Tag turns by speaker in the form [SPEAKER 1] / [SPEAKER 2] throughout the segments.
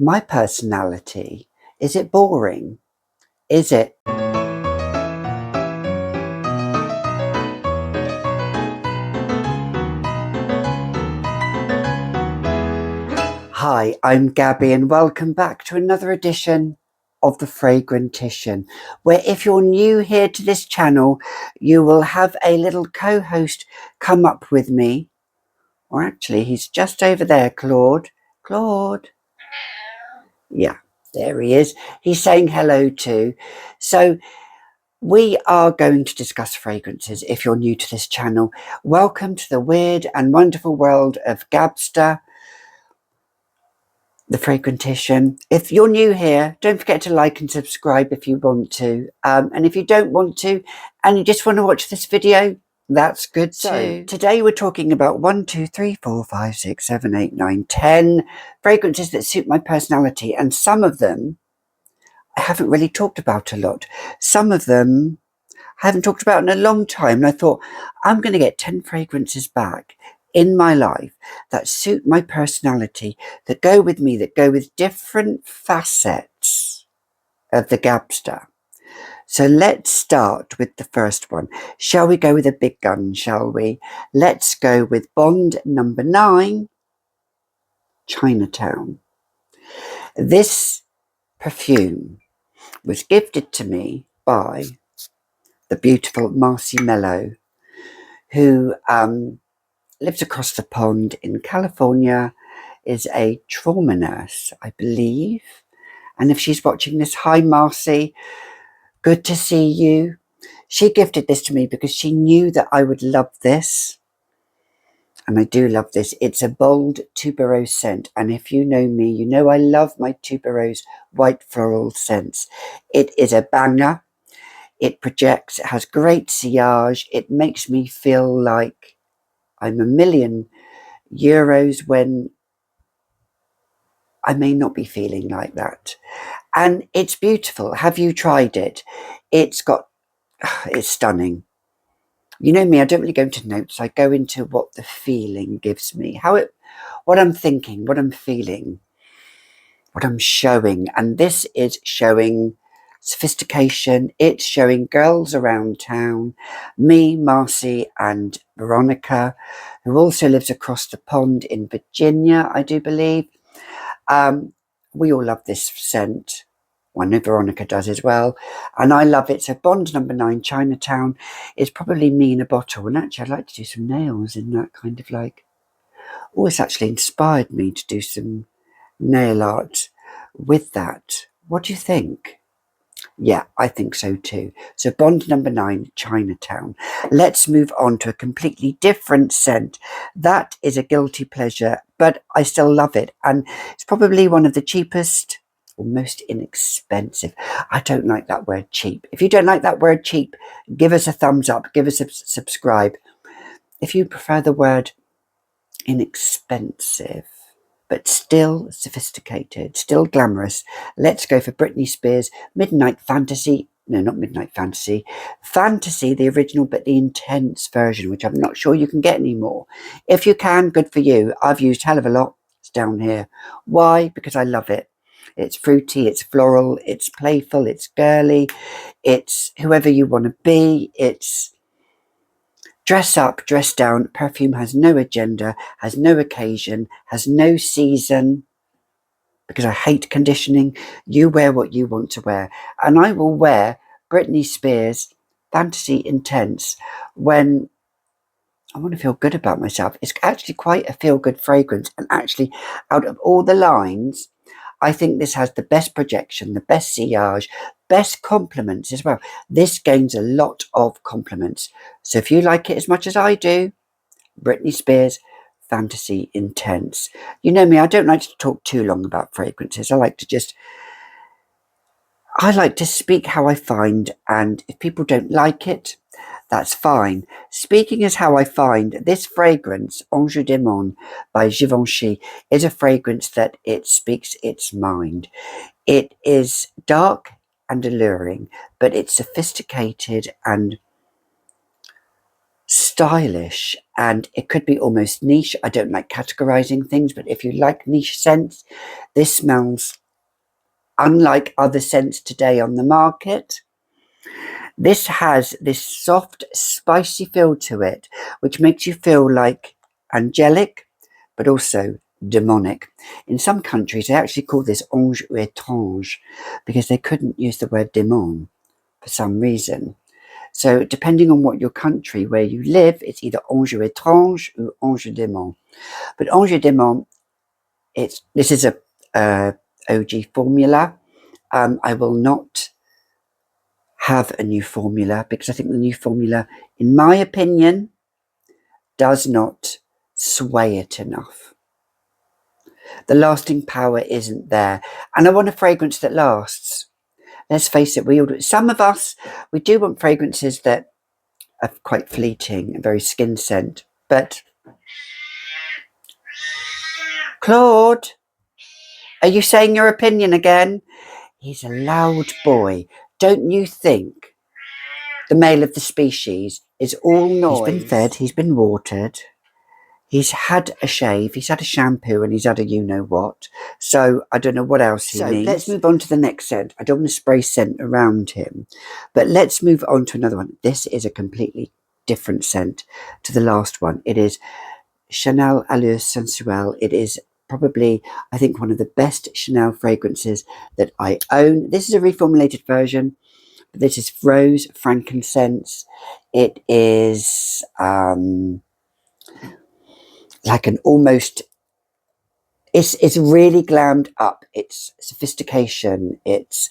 [SPEAKER 1] my personality? Is it boring? Is it? Hi, I'm Gabby and welcome back to another edition of the Fragrantician, where if you're new here to this channel, you will have a little co-host come up with me. Or actually, he's just over there, Claude. Claude. Yeah, there he is. He's saying hello too. So we are going to discuss fragrances if you're new to this channel. Welcome to the weird and wonderful world of Gabster, the Fragrantician. If you're new here, don't forget to like and subscribe if you want to. And if you don't want to, and you just want to watch this video, that's good too. So today we're talking about 1, 2, 3, 4, 5, 6, 7, 8, 9, 10 fragrances that suit my personality. And some of them I haven't really talked about a lot. Some of them I haven't talked about in a long time. And I thought, I'm going to get 10 fragrances back in my life that suit my personality, that go with me, that go with different facets of the Gabster. So let's start with the first one. Shall we go with a big gun, shall we? Let's go with Bond number 9, Chinatown. This perfume was gifted to me by the beautiful Marcy Mello, who lives across the pond in California, is a trauma nurse, I believe. And if she's watching this, hi Marcy, good to see you. She gifted this to me because she knew that I would love this. And I do love this. It's a bold tuberose scent. And if you know me, you know I love my tuberose white floral scents. It is a banger. It projects, it has great sillage. It makes me feel like I'm €1,000,000 when I may not be feeling like that. And it's beautiful. Have you tried it? It's stunning. You know me, I don't really go into notes. I go into what the feeling gives me, what I'm thinking, what I'm feeling, what I'm showing. And this is showing sophistication. It's showing girls around town, me, Marcy, and Veronica, who also lives across the pond in Virginia, I do believe. We all love this scent. I know Veronica does as well, and I love it. So Bond number 9, Chinatown, is probably me in a bottle. And actually, I'd like to do some nails in that kind of like. Oh, it's actually inspired me to do some nail art with that. What do you think? Yeah, I think so too. So Bond number 9, Chinatown. Let's move on to a completely different scent. That is a guilty pleasure, but I still love it. And it's probably one of the cheapest or most inexpensive. I don't like that word cheap. If you don't like that word cheap, give us a thumbs up, give us a subscribe. If you prefer the word inexpensive, but still sophisticated, still glamorous, let's go for Britney Spears' Midnight Fantasy. No, not Midnight Fantasy. Fantasy, the original, but the intense version, which I'm not sure you can get anymore. If you can, good for you. I've used hell of a lot. It's down here. Why? Because I love it. It's fruity, it's floral, it's playful, it's girly, it's whoever you want to be, it's dress up, dress down. Perfume has no agenda, has no occasion, has no season, because I hate conditioning. You wear what you want to wear. And I will wear Britney Spears Fantasy Intense when I want to feel good about myself. It's actually quite a feel-good fragrance. And actually, out of all the lines, I think this has the best projection, the best sillage, best compliments as well. This gains a lot of compliments. So if you like it as much as I do, Britney Spears Fantasy Intense. You know me, I don't like to talk too long about fragrances. I like to speak how I find, and if people don't like it, that's fine. Speaking as how I find, this fragrance, Ange Démon by Givenchy, is a fragrance that it speaks its mind. It is dark and alluring, but it's sophisticated and stylish, and it could be almost niche. I don't like categorizing things, but if you like niche scents, this smells unlike other scents today on the market. This has this soft, spicy feel to it, which makes you feel like angelic, but also demonic. In some countries, they actually call this ange ou étrange because they couldn't use the word démon for some reason. So depending on what your country, where you live, it's either ange ou étrange or ange démon. But ange démon, this is a OG formula. I will not have a new formula because I think the new formula, in my opinion, does not sway it enough. The lasting power isn't there, and I want a fragrance that lasts. Let's face it, some of us, we do want fragrances that are quite fleeting and very skin scent. But Claude, are you saying your opinion again? He's a loud boy. Don't you think the male of the species is all noise? He's been fed, he's been watered, he's had a shave, he's had a shampoo, and he's had a you-know-what. So I don't know what else he needs. Let's move on to the next scent. I don't want to spray scent around him, but let's move on to another one. This is a completely different scent to the last one. It is Chanel Allure Sensuelle. It is probably, I think, one of the best Chanel fragrances that I own. This is a reformulated version. This is rose, frankincense. It is like an almost, it's really glammed up. It's sophistication. It's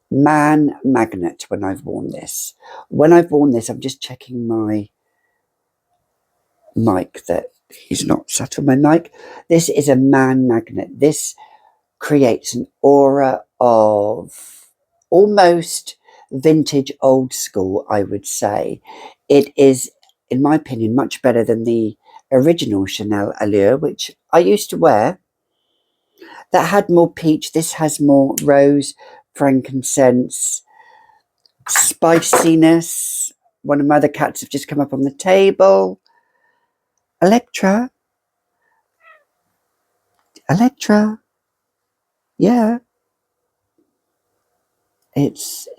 [SPEAKER 1] man magnet when I've worn this. When I've worn this, I'm just checking my mic that he's not sat on my mic. This is a man magnet. This creates an aura of almost vintage old school, I would say. It is, in my opinion, much better than the original Chanel Allure, which I used to wear. That had more peach. This has more rose, frankincense, spiciness. One of my other cats have just come up on the table. Electra, yeah. It's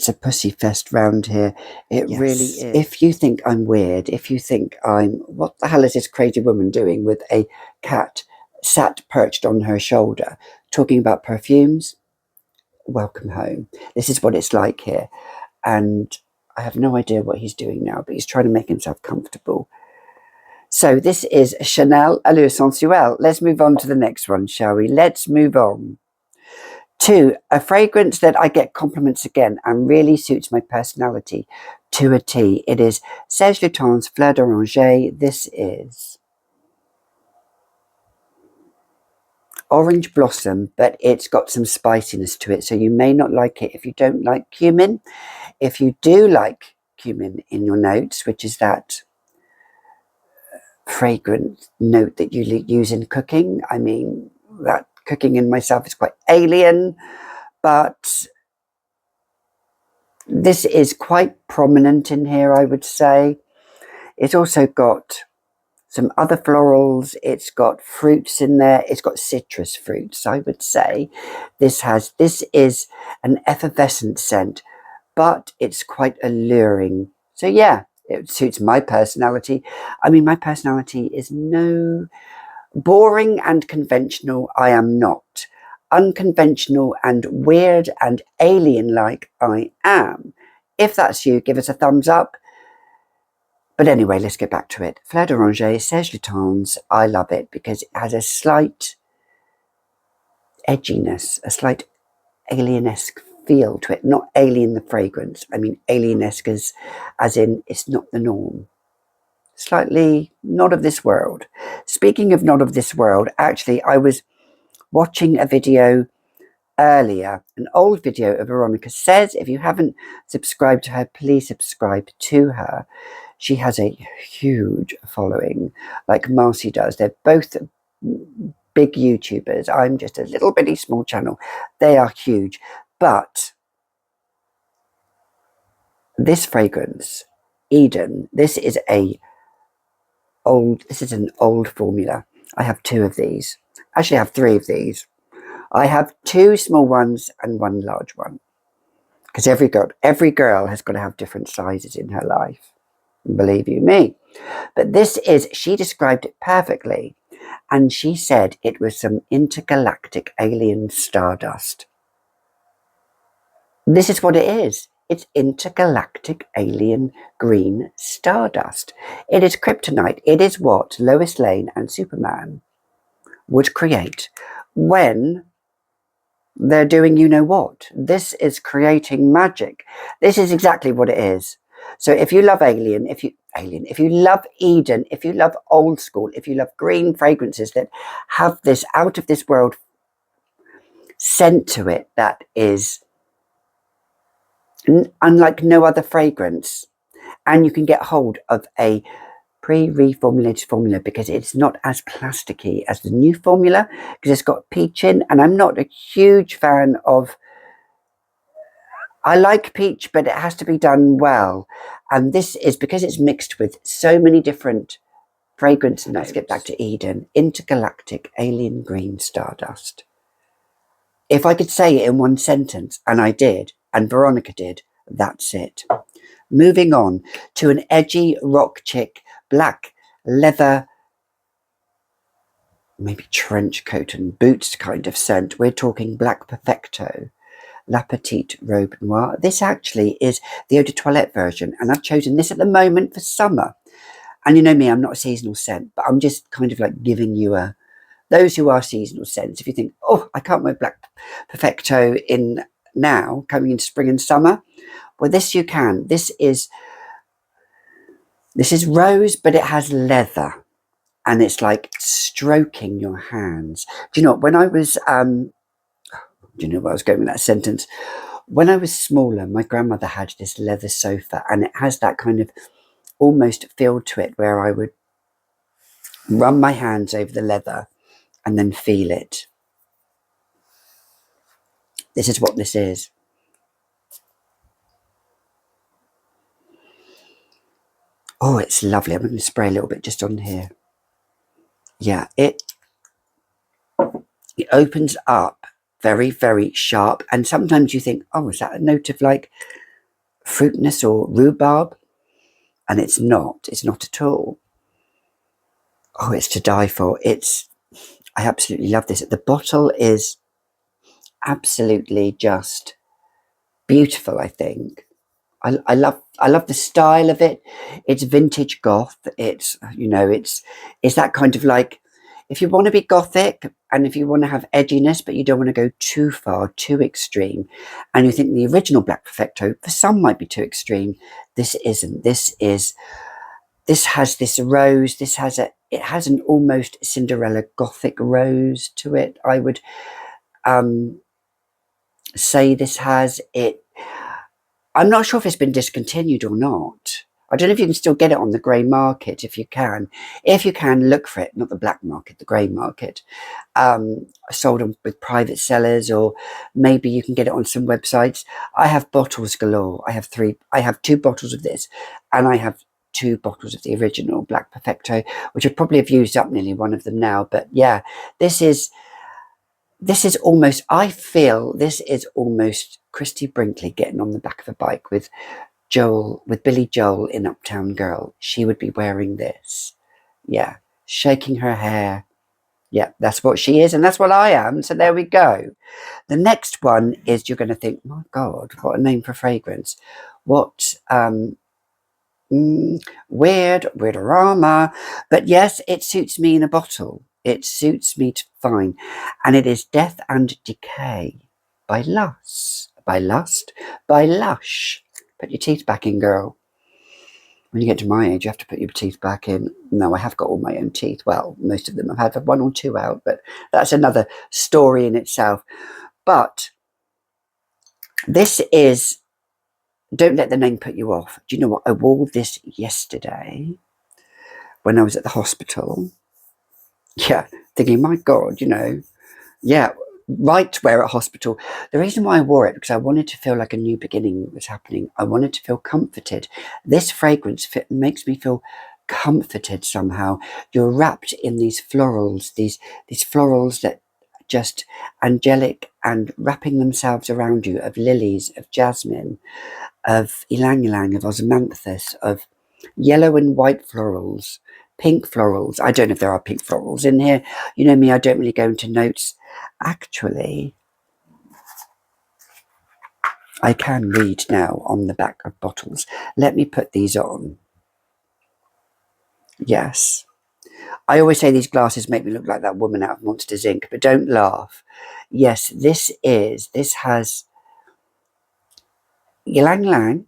[SPEAKER 1] a pussy fest round here. It really is. If you think I'm weird, if you think what the hell is this crazy woman doing with a cat sat perched on her shoulder talking about perfumes, welcome home. This is what it's like here. And I have no idea what he's doing now, but he's trying to make himself comfortable. So this is Chanel Allure Sensuelle. Let's move on to the next one, shall we? Let's move on to a fragrance that I get compliments again and really suits my personality to a T. It is Serge Lutens Fleur d'Oranger. This is orange blossom, but it's got some spiciness to it, so you may not like it if you don't like cumin. If you do like cumin in your notes, which is that fragrant note that you use in cooking, I mean, that cooking in myself is quite alien, but this is quite prominent in here, I would say. It's also got some other florals. It's got fruits in there. It's got citrus fruits, I would say. This is an effervescent scent, but it's quite alluring. So yeah, it suits my personality. I mean, my personality is no boring and conventional. I am not. Unconventional and weird and alien-like I am. If that's you, give us a thumbs up. But anyway, let's get back to it. Fleur d'Oranger, Serge Lutens. I love it because it has a slight edginess, a slight alienesque feel to it. Not alien the fragrance. I mean alienesque as in it's not the norm. Slightly not of this world. Speaking of not of this world, actually, I was watching a video earlier, an old video of Veronica Says. If you haven't subscribed to her, please subscribe to her. She has a huge following, like Marcy does. They're both big YouTubers. I'm just a little bitty small channel. They are huge. But this fragrance Eden. This is an old formula. I have 2 of these. Actually, I have 3 of these. I have 2 small ones and 1 large one. Because every girl has got to have different sizes in her life. Believe you me. But she described it perfectly. And she said it was some intergalactic alien stardust. This is what it is. It's intergalactic alien green stardust. It is kryptonite. It is what Lois Lane and Superman would create when they're doing you know what. This is creating magic. This is exactly what it is. So if you love if you love Eden, if you love old school, if you love green fragrances that have this out of this world scent to it that is unlike no other fragrance, and you can get hold of a pre-reformulated formula because it's not as plasticky as the new formula because it's got peach in, and I'm not a huge fan of, I like peach, but it has to be done well, and this is because it's mixed with so many different fragrance. And let's get back to Eden. Intergalactic alien green stardust. If I could say it in one sentence, and I did, and Veronica did, that's it. Moving on to an edgy rock chick, black leather, maybe trench coat and boots kind of scent. We're talking Black Perfecto, La Petite Robe Noire. This actually is the eau de toilette version, and I've chosen this at the moment for summer. And you know me, I'm not a seasonal scent, but I'm just kind of like giving you those who are seasonal scents. If you think, oh, I can't wear Black Perfecto in now, coming into spring and summer, well, this you can. This is rose, but it has leather, and it's like stroking your hands. Do you know when I was do you know where I was going with that sentence? When I was smaller, my grandmother had this leather sofa, and it has that kind of almost feel to it where I would run my hands over the leather and then feel it. This is what this is. Oh, it's lovely. I'm going to spray a little bit just on here. Yeah, it opens up very, very sharp. And sometimes you think, oh, is that a note of like fruitness or rhubarb? And it's not. It's not at all. Oh, it's to die for. I absolutely love this. The bottle is absolutely just beautiful, I think. I love the style of it. It's vintage goth. It's that kind of like, if you want to be gothic and if you want to have edginess, but you don't want to go too far, too extreme, and you think the original Black Perfecto for some might be too extreme, this isn't. This has this rose. It has an almost Cinderella gothic rose to it. I would say this has it. I'm not sure if it's been discontinued or not. I don't know if you can still get it on the grey market. If you can, look for it. Not the black market, the grey market. Sold on with private sellers, or maybe you can get it on some websites. I have bottles galore. I have 2 bottles of this, and I have 2 bottles of the original Black Perfecto, which I probably have used up nearly one of them now. But yeah, this is almost, I feel this is almost Christy Brinkley getting on the back of a bike with Billy Joel in Uptown Girl. She would be wearing this. Yeah, shaking her hair. Yeah, that's what she is, and that's what I am. So there we go. The next one is, you're going to think, my God, what a name for fragrance. What weird-rama. But yes, it suits me in a bottle. It suits me fine. And it is Death and Decay by Lush. Put your teeth back in, girl. When you get to my age, you have to put your teeth back in. No, I have got all my own teeth. Well, most of them. I've had 1 or 2 out, but that's another story in itself. But this is, don't let the name put you off. Do you know what? I wore this yesterday when I was at the hospital. Yeah, thinking, my God, yeah, right to wear at hospital. The reason why I wore it, because I wanted to feel like a new beginning was happening. I wanted to feel comforted. This fragrance makes me feel comforted somehow. You're wrapped in these florals, these florals that just angelic and wrapping themselves around you, of lilies, of jasmine, of ylang ylang, of osmanthus, of yellow and white florals, pink florals. I don't know if there are pink florals in here. You know me, I don't really go into notes. Actually, I can read now on the back of bottles. Let me put these on. Yes. I always say these glasses make me look like that woman out of Monsters Inc., but don't laugh. Yes, this has ylang ylang,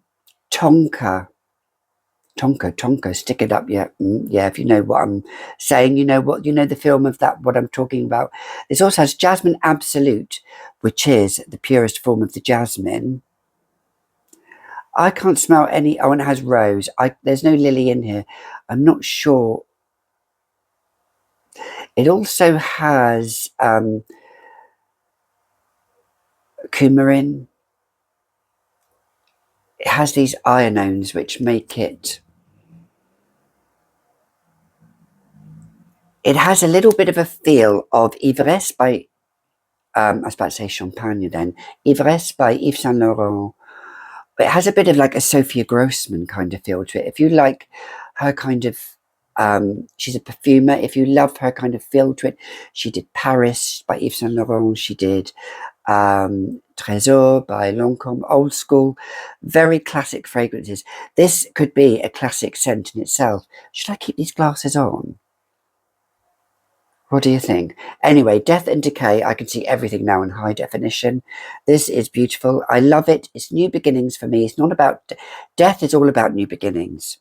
[SPEAKER 1] tonka, stick it up. Yeah, yeah. If you know what I'm saying, you know the film of that, what I'm talking about. This also has jasmine absolute, which is the purest form of the jasmine. I can't smell any. Oh, and it has rose. There's no lily in here. I'm not sure. It also has coumarin. It has these ionones which make it. It has a little bit of a feel of Ivresse by. I was about to say Champagne then. Ivresse by Yves Saint Laurent. But it has a bit of like a Sophia Grossman kind of feel to it. If you like her kind of, she's a perfumer. If you love her kind of feel to it, she did Paris by Yves Saint Laurent. She did Trésor by Lancôme, old school, very classic fragrances. This could be a classic scent in itself. Should I keep these glasses on? What do you think? Anyway, Death and Decay, I can see everything now in high definition. This is beautiful. I love it. It's new beginnings for me. It's not about... Death is all about new beginnings.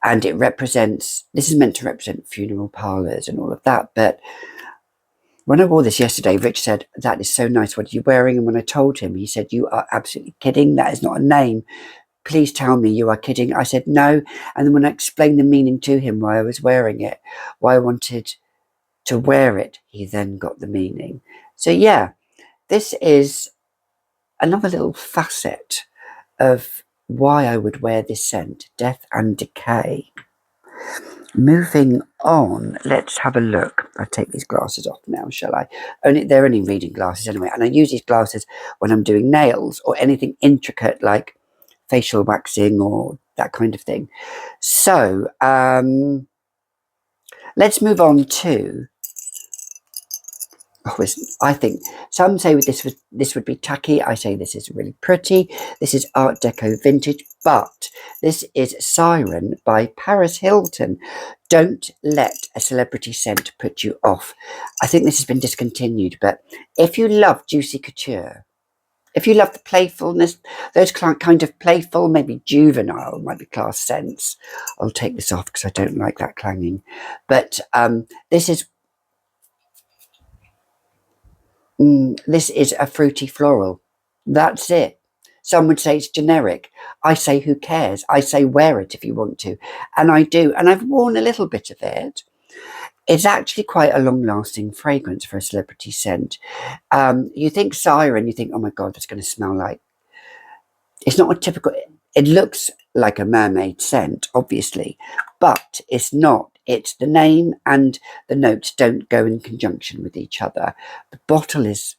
[SPEAKER 1] And it represents... This is meant to represent funeral parlours and all of that. But when I wore this yesterday, Rich said, that is so nice. What are you wearing? And when I told him, he said, you are absolutely kidding. That is not a name. Please tell me you are kidding. I said, no. And then when I explained the meaning to him, why I was wearing it, why I wanted to wear it, he then got the meaning. So yeah, this is another little facet of why I would wear this scent, Death and Decay. Moving on, let's have a look. I'll take these glasses off now, shall I? They're only reading glasses anyway, and I use these glasses when I'm doing nails or anything intricate like facial waxing or that kind of thing. So let's move on to... I think some say this would be tacky. I say this is really pretty. This is Art Deco vintage, but this is Siren by Paris Hilton. Don't let a celebrity scent put you off. I think this has been discontinued, but if you love juicy couture, if you love the playfulness, those kind of playful, maybe juvenile, might be class scents. I'll take this off because I don't like that clanging. But this is a fruity floral. That's it. Some would say it's generic. I say, who cares? I say, wear it if you want to. And I do. And I've worn a little bit of it. It's actually quite a long-lasting fragrance for a celebrity scent. You think Siren, you think, oh my God, that's going to smell like... It's not a typical... It looks like a mermaid scent, obviously, but it's not. It's the name and the notes don't go in conjunction with each other. The bottle is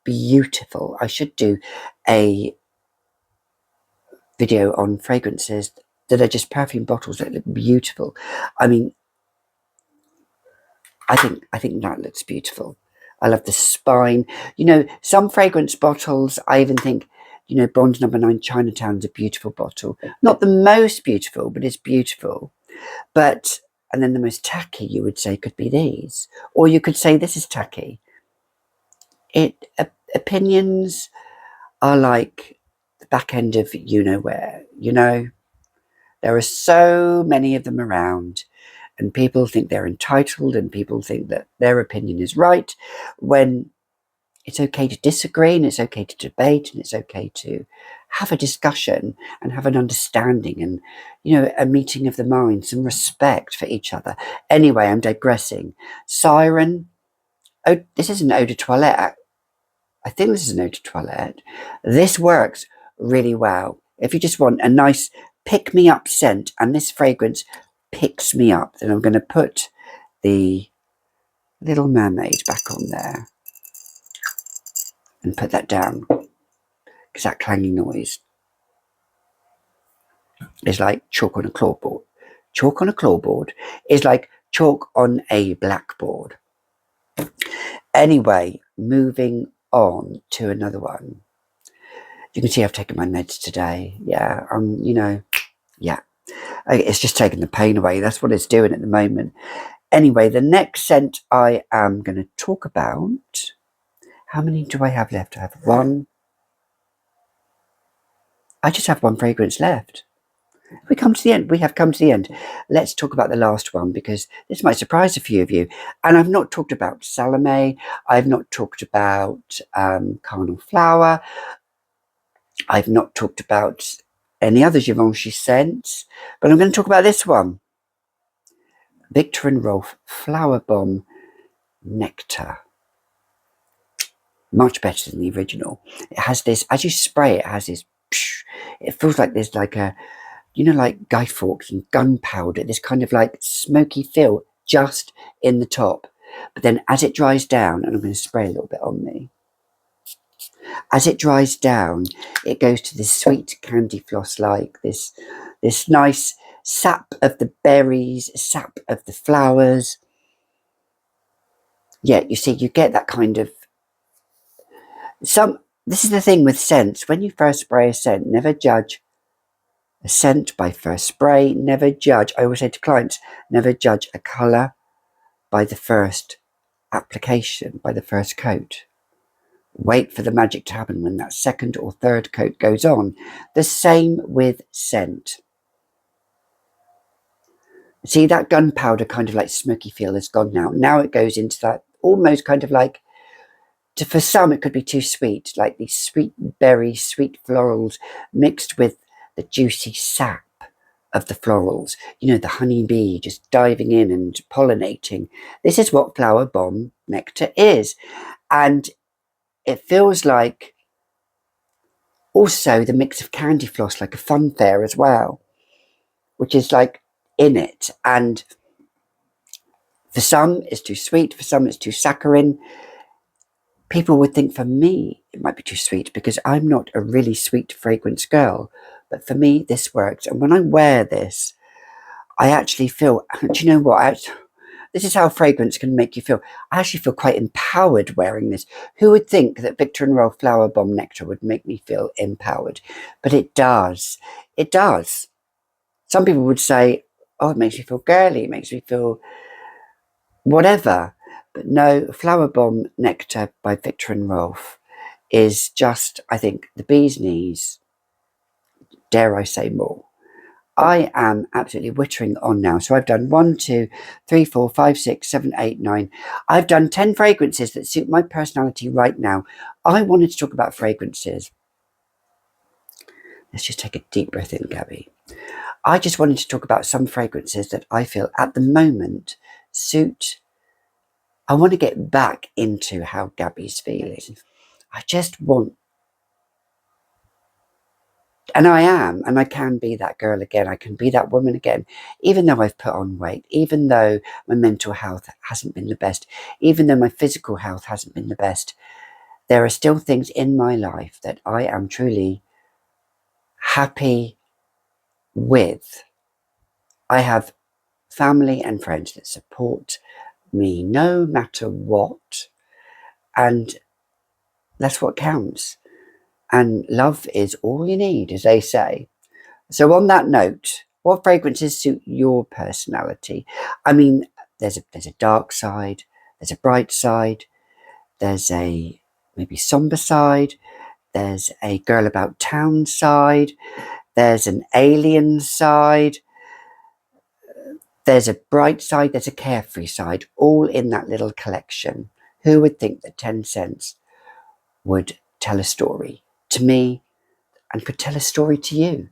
[SPEAKER 1] beautiful. I should do a video on fragrances that are just perfume bottles that look beautiful. I mean, I think that looks beautiful. I love the spine. You know, some fragrance bottles, I even think, you know, Bond No. 9 Chinatown's a beautiful bottle. Not the most beautiful, but it's beautiful. But... And then the most tacky, you would say, could be these. Or you could say this is tacky. Opinions are like the back end of you-know-where, you know. There are so many of them around. And people think they're entitled and people think that their opinion is right, when it's okay to disagree and it's okay to debate and it's okay to have a discussion and have an understanding and, you know, a meeting of the mind, some respect for each other. Anyway, I'm digressing. Siren, Oh, this is an eau de toilette. I think this is an eau de toilette. This works really well. If you just want a nice pick-me-up scent, and this fragrance picks me up, then I'm going to put the Little Mermaid back on there and put that down, because that clanging noise is like chalk on a clawboard. Chalk on a clawboard is like chalk on a blackboard. Anyway, moving on to another one. You can see I've taken my meds today. Yeah, yeah. It's just taking the pain away. That's what it's doing at the moment. Anyway, the next scent I am going to talk about. How many do I have left? I have one. I just have one fragrance left. We come to the end. We have come to the end. Let's talk about the last one, because this might surprise a few of you. And I've not talked about Salome. I've not talked about Carnal Flower. I've not talked about any other Givenchy scents. But I'm going to talk about this one. Viktor and Rolf Flower Bomb Nectar. Much better than the original. It has this, as you spray it, has this, it feels like there's like a, like Guy Fawkes and gunpowder, this kind of like smoky feel just in the top. But then as it dries down, and I'm going to spray a little bit on me, as it dries down, it goes to this sweet candy floss, like this nice sap of the berries, sap of the flowers. Yeah, you see, you get that kind of this is the thing with scents. When you first spray a scent, never judge a scent by first spray. Never judge. I always say to clients, never judge a colour by the first application, by the first coat. Wait for the magic to happen when that second or third coat goes on. The same with scent. See, that gunpowder kind of like smoky feel is gone now. Now it goes into that almost kind of like, for some it could be too sweet, like these sweet berries, sweet florals mixed with the juicy sap of the florals. The honeybee just diving in and pollinating. This is what Flower Bomb Nectar is. And it feels like also the mix of candy floss, like a fun fair as well, which is like in it. And for some it's too sweet, for some it's too saccharine. People would think for me it might be too sweet, because I'm not a really sweet fragrance girl. But for me, this works. And when I wear this, I actually feel, do you know what? This is how fragrance can make you feel. I actually feel quite empowered wearing this. Who would think that Viktor and Rolf Flower Bomb Nectar would make me feel empowered? But it does. It does. Some people would say, oh, it makes me feel girly. It makes me feel whatever. But no, Flower Bomb Nectar by Viktor and Rolf is just, I think, the bee's knees. Dare I say more? I am absolutely wittering on now. So I've done 1, 2, 3, 4, 5, 6, 7, 8, 9. I've done 10 fragrances that suit my personality right now. I wanted to talk about fragrances. Let's just take a deep breath in, Gabby. I just wanted to talk about some fragrances that I feel at the moment suit. I want to get back into how Gabby's feeling. I just want, and I am, and I can be that girl again. I can be that woman again, even though I've put on weight, even though my mental health hasn't been the best, even though my physical health hasn't been the best. There are still things in my life that I am truly happy with. I have family and friends that support me no matter what, and that's what counts. And love is all you need, as they say. So on that note, what fragrances suit your personality? I mean, there's a dark side, there's a bright side, there's a maybe somber side, there's a girl about town side, there's an alien side, there's a bright side, there's a carefree side, all in that little collection. Who would think that 10 cents would tell a story to me and could tell a story to you?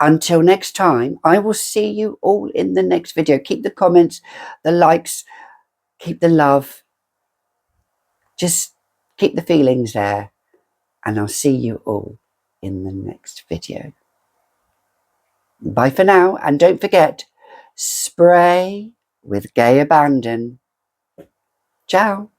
[SPEAKER 1] Until next time, I will see you all in the next video. Keep the comments, the likes, keep the love. just keep the feelings there, and I'll see you all in the next video. Bye for now, and don't forget, spray with gay abandon. Ciao.